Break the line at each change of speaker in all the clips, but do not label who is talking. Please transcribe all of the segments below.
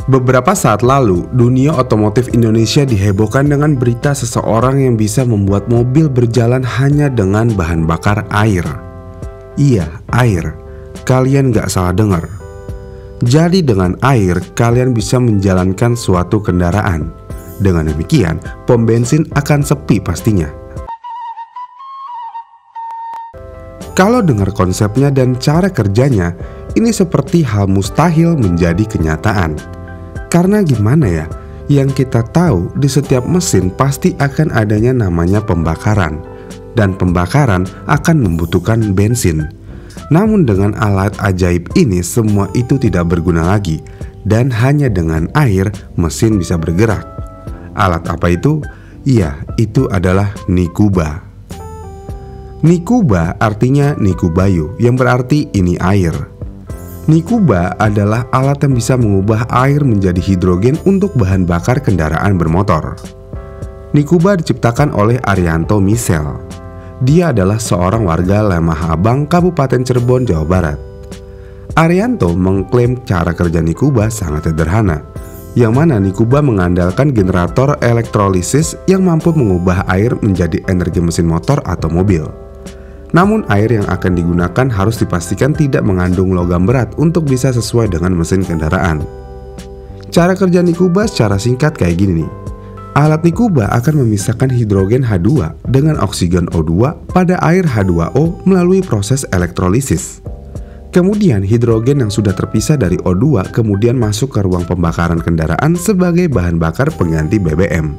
Beberapa saat lalu, dunia otomotif Indonesia dihebohkan dengan berita seseorang yang bisa membuat mobil berjalan hanya dengan bahan bakar air. Iya, air. Kalian gak salah dengar. Jadi dengan air, kalian bisa menjalankan suatu kendaraan. Dengan demikian, pom bensin akan sepi pastinya. Kalau dengar konsepnya dan cara kerjanya, ini seperti hal mustahil menjadi kenyataan. Karena gimana ya, yang kita tahu di setiap mesin pasti akan adanya namanya pembakaran. Dan pembakaran akan membutuhkan bensin. Namun dengan alat ajaib ini semua itu tidak berguna lagi. Dan hanya dengan air mesin bisa bergerak. Alat apa itu? Iya, itu adalah Nikuba. Nikuba artinya Nikubayu, yang berarti ini air. Nikuba adalah alat yang bisa mengubah air menjadi hidrogen untuk bahan bakar kendaraan bermotor. Nikuba diciptakan oleh Arianto Misel. Dia adalah seorang warga Lemaha Abang, Kabupaten Cirebon, Jawa Barat. Arianto mengklaim cara kerja Nikuba sangat sederhana, yang mana Nikuba mengandalkan generator elektrolisis yang mampu mengubah air menjadi energi mesin motor atau mobil. Namun air yang akan digunakan harus dipastikan tidak mengandung logam berat untuk bisa sesuai dengan mesin kendaraan. Cara kerja Nikuba secara singkat kayak gini nih. Alat Nikuba akan memisahkan hidrogen H2 dengan oksigen O2 pada air H2O melalui proses elektrolisis. Kemudian hidrogen yang sudah terpisah dari O2 kemudian masuk ke ruang pembakaran kendaraan sebagai bahan bakar pengganti BBM.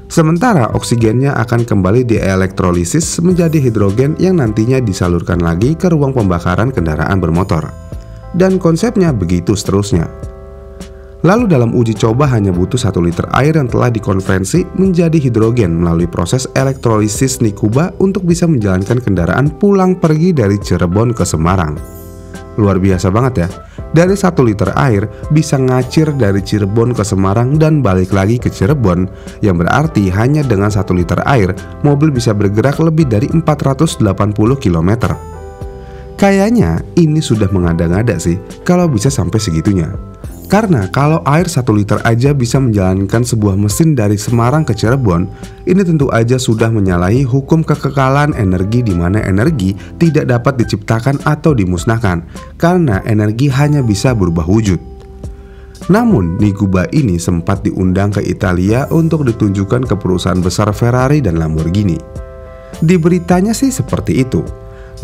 Sementara oksigennya akan kembali dielektrolisis menjadi hidrogen yang nantinya disalurkan lagi ke ruang pembakaran kendaraan bermotor. Dan konsepnya begitu seterusnya. Lalu dalam uji coba hanya butuh 1 liter air yang telah dikonversi menjadi hidrogen melalui proses elektrolisis Nikuba untuk bisa menjalankan kendaraan pulang pergi dari Cirebon ke Semarang. Luar biasa banget ya. Dari 1 liter air bisa ngacir dari Cirebon ke Semarang dan balik lagi ke Cirebon, yang berarti hanya dengan 1 liter air mobil bisa bergerak lebih dari 480 km. Kayaknya ini sudah mengada-ngada sih kalau bisa sampai segitunya. Karena kalau air 1 liter aja bisa menjalankan sebuah mesin dari Semarang ke Cirebon, ini tentu aja sudah menyalahi hukum kekekalan energi, di mana energi tidak dapat diciptakan atau dimusnahkan, karena energi hanya bisa berubah wujud. Namun Nikuba ini sempat diundang ke Italia untuk ditunjukkan ke perusahaan besar Ferrari dan Lamborghini. Di beritanya sih seperti itu.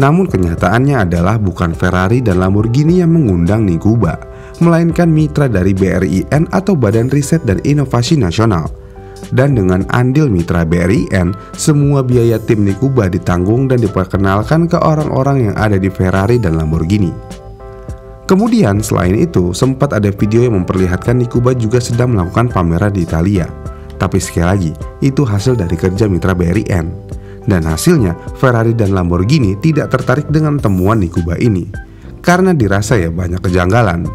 Namun kenyataannya adalah bukan Ferrari dan Lamborghini yang mengundang Nikuba, melainkan mitra dari BRIN atau Badan Riset dan Inovasi Nasional. Dan dengan andil mitra BRIN, semua biaya tim Nikuba ditanggung dan diperkenalkan ke orang-orang yang ada di Ferrari dan Lamborghini. Kemudian selain itu, sempat ada video yang memperlihatkan Nikuba juga sedang melakukan pameran di Italia. Tapi sekali lagi, itu hasil dari kerja mitra BRIN. Dan hasilnya, Ferrari dan Lamborghini tidak tertarik dengan temuan Nikuba ini, karena dirasa ya banyak kejanggalan.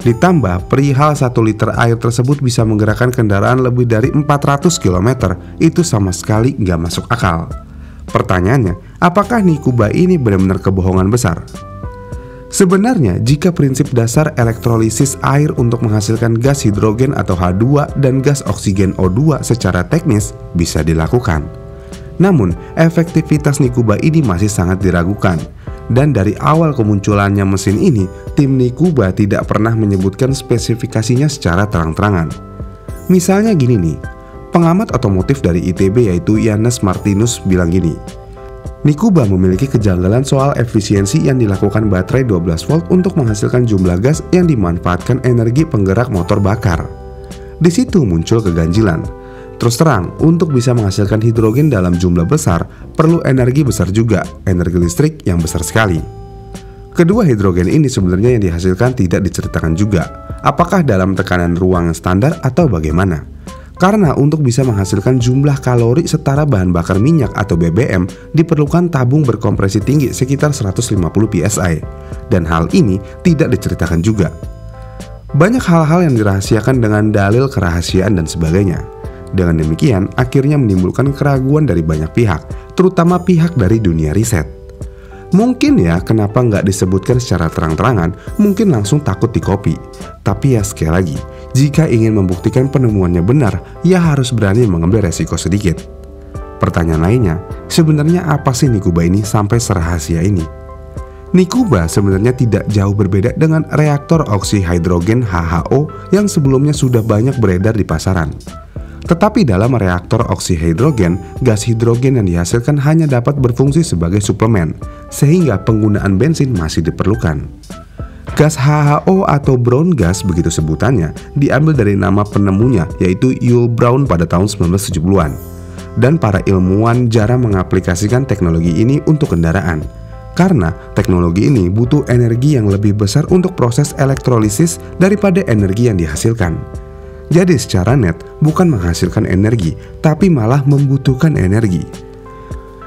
Ditambah perihal 1 liter air tersebut bisa menggerakkan kendaraan lebih dari 400 km, itu sama sekali nggak masuk akal. Pertanyaannya, apakah Nikuba ini benar-benar kebohongan besar? Sebenarnya, jika prinsip dasar elektrolisis air untuk menghasilkan gas hidrogen atau H2 dan gas oksigen O2 secara teknis bisa dilakukan. Namun, efektivitas Nikuba ini masih sangat diragukan. Dan dari awal kemunculannya mesin ini, tim Nikuba tidak pernah menyebutkan spesifikasinya secara terang-terangan. Misalnya gini nih, pengamat otomotif dari ITB yaitu Yannes Martinus bilang gini, Nikuba memiliki kejanggalan soal efisiensi yang dilakukan baterai 12 volt untuk menghasilkan jumlah gas yang dimanfaatkan energi penggerak motor bakar. Di situ muncul keganjilan. Terus terang, untuk bisa menghasilkan hidrogen dalam jumlah besar, perlu energi besar juga, energi listrik yang besar sekali. Kedua hidrogen ini sebenarnya yang dihasilkan tidak diceritakan juga, apakah dalam tekanan ruang standar atau bagaimana. Karena untuk bisa menghasilkan jumlah kalori setara bahan bakar minyak atau BBM, diperlukan tabung berkompresi tinggi sekitar 150 psi, dan hal ini tidak diceritakan juga. Banyak hal-hal yang dirahasiakan dengan dalil kerahasiaan dan sebagainya. Dengan demikian, akhirnya menimbulkan keraguan dari banyak pihak, terutama pihak dari dunia riset. Mungkin ya kenapa nggak disebutkan secara terang-terangan, mungkin langsung takut di copy. Tapi ya sekali lagi, Jika ingin membuktikan penemuannya benar, ia harus berani mengambil resiko sedikit. Pertanyaan lainnya, sebenarnya apa sih Nikuba ini sampai serahasia ini? Nikuba sebenarnya tidak jauh berbeda dengan reaktor oksihidrogen HHO yang sebelumnya sudah banyak beredar di pasaran. Tetapi dalam reaktor oksihidrogen, gas hidrogen yang dihasilkan hanya dapat berfungsi sebagai suplemen, sehingga penggunaan bensin masih diperlukan. Gas HHO atau brown gas begitu sebutannya, diambil dari nama penemunya yaitu Yul Brown pada tahun 1970-an. Dan para ilmuwan jarang mengaplikasikan teknologi ini untuk kendaraan, karena teknologi ini butuh energi yang lebih besar untuk proses elektrolisis daripada energi yang dihasilkan. Jadi secara net bukan menghasilkan energi, tapi malah membutuhkan energi.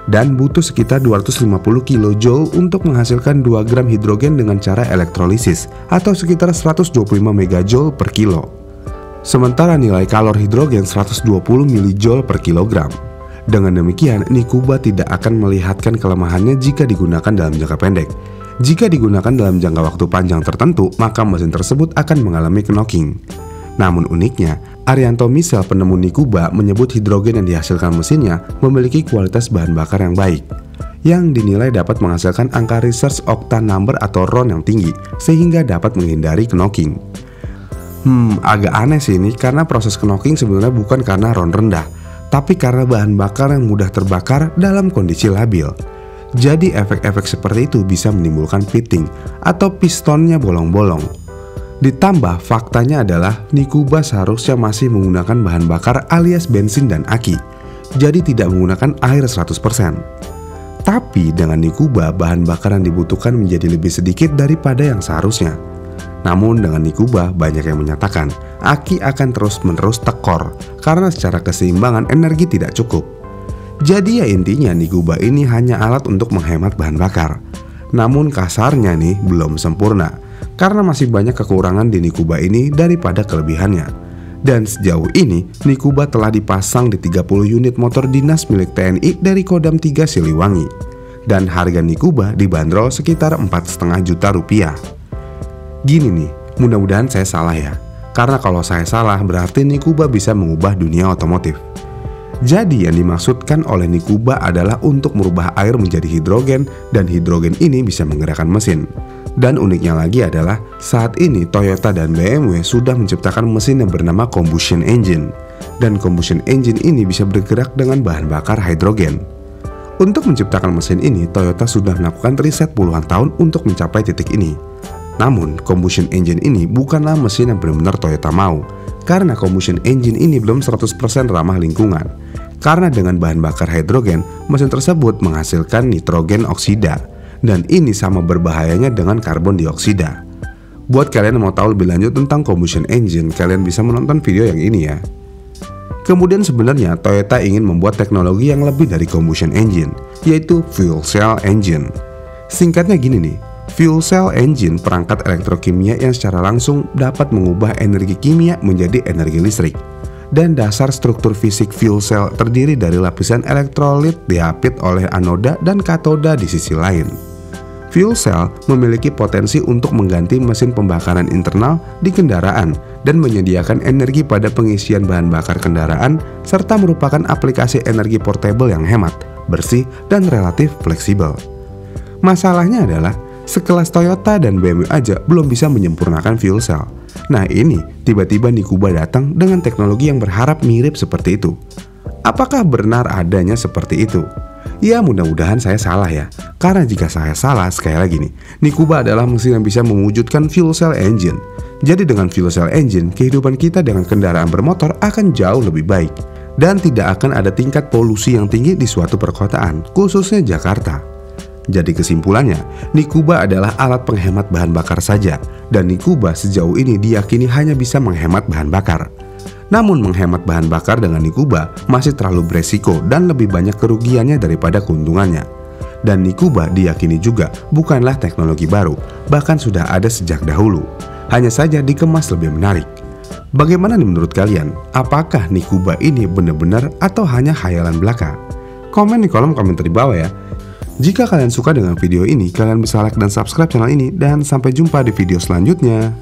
Dan butuh sekitar 250 kJ untuk menghasilkan 2 gram hidrogen dengan cara elektrolisis, atau sekitar 125 MJ per kilo. Sementara nilai kalor hidrogen 120 mJ per kilogram. Dengan demikian, Nikuba tidak akan melihatkan kelemahannya jika digunakan dalam jangka pendek. Jika digunakan dalam jangka waktu panjang tertentu, maka mesin tersebut akan mengalami knocking. Namun uniknya, Arianto Misel, penemu Nikuba, menyebut hidrogen yang dihasilkan mesinnya memiliki kualitas bahan bakar yang baik, yang dinilai dapat menghasilkan angka research octane number atau RON yang tinggi, sehingga dapat menghindari knocking. Agak aneh sih ini, karena proses knocking sebenarnya bukan karena RON rendah, tapi karena bahan bakar yang mudah terbakar dalam kondisi labil. Jadi efek-efek seperti itu bisa menimbulkan pitting atau pistonnya bolong-bolong. Ditambah faktanya adalah Nikuba seharusnya masih menggunakan bahan bakar alias bensin dan aki, jadi tidak menggunakan air 100%. Tapi dengan Nikuba, bahan bakar yang dibutuhkan menjadi lebih sedikit daripada yang seharusnya. Namun dengan Nikuba, banyak yang menyatakan aki akan terus-menerus tekor karena secara keseimbangan energi tidak cukup. Jadi ya intinya Nikuba ini hanya alat untuk menghemat bahan bakar. Namun kasarnya nih belum sempurna, karena masih banyak kekurangan di Nikuba ini daripada kelebihannya. Dan sejauh ini, Nikuba telah dipasang di 30 unit motor dinas milik TNI dari Kodam 3 Siliwangi. Dan harga Nikuba dibanderol sekitar 4,5 juta rupiah. Gini nih, mudah-mudahan saya salah ya. Karena kalau saya salah berarti Nikuba bisa mengubah dunia otomotif. Jadi yang dimaksudkan oleh Nikuba adalah untuk merubah air menjadi hidrogen, dan hidrogen ini bisa menggerakkan mesin. Dan uniknya lagi adalah saat ini Toyota dan BMW sudah menciptakan mesin yang bernama combustion engine. Dan combustion engine ini bisa bergerak dengan bahan bakar hidrogen. Untuk menciptakan mesin ini, Toyota sudah melakukan riset puluhan tahun untuk mencapai titik ini. Namun, combustion engine ini bukanlah mesin yang benar-benar Toyota mau, karena combustion engine ini belum 100% ramah lingkungan. Karena dengan bahan bakar hidrogen, mesin tersebut menghasilkan nitrogen oksida. Dan ini sama berbahayanya dengan karbon dioksida. Buat kalian yang mau tahu lebih lanjut tentang combustion engine, kalian bisa menonton video yang ini ya. Kemudian sebenarnya Toyota ingin membuat teknologi yang lebih dari combustion engine, yaitu fuel cell engine. Singkatnya gini nih, fuel cell engine perangkat elektrokimia yang secara langsung dapat mengubah energi kimia menjadi energi listrik. Dan dasar struktur fisik fuel cell terdiri dari lapisan elektrolit diapit oleh anoda dan katoda di sisi lain. Fuel cell memiliki potensi untuk mengganti mesin pembakaran internal di kendaraan dan menyediakan energi pada pengisian bahan bakar kendaraan, serta merupakan aplikasi energi portable yang hemat, bersih, dan relatif fleksibel. Masalahnya adalah, sekelas Toyota dan BMW aja belum bisa menyempurnakan fuel cell. Nah ini, tiba-tiba Nikuba datang dengan teknologi yang berharap mirip seperti itu. Apakah benar adanya seperti itu? Ya mudah-mudahan saya salah ya. Karena jika saya salah, sekali lagi nih, Nikuba adalah mesin yang bisa mewujudkan fuel cell engine. Jadi dengan fuel cell engine, kehidupan kita dengan kendaraan bermotor akan jauh lebih baik. Dan tidak akan ada tingkat polusi yang tinggi di suatu perkotaan, khususnya Jakarta. Jadi kesimpulannya, Nikuba adalah alat penghemat bahan bakar saja. Dan Nikuba sejauh ini diyakini hanya bisa menghemat bahan bakar. Namun menghemat bahan bakar dengan Nikuba masih terlalu beresiko dan lebih banyak kerugiannya daripada keuntungannya. Dan Nikuba diyakini juga bukanlah teknologi baru, bahkan sudah ada sejak dahulu. Hanya saja dikemas lebih menarik. Bagaimana nih menurut kalian? Apakah Nikuba ini benar-benar atau hanya khayalan belaka? Komen di kolom komentar di bawah ya. Jika kalian suka dengan video ini, kalian bisa like dan subscribe channel ini, dan sampai jumpa di video selanjutnya.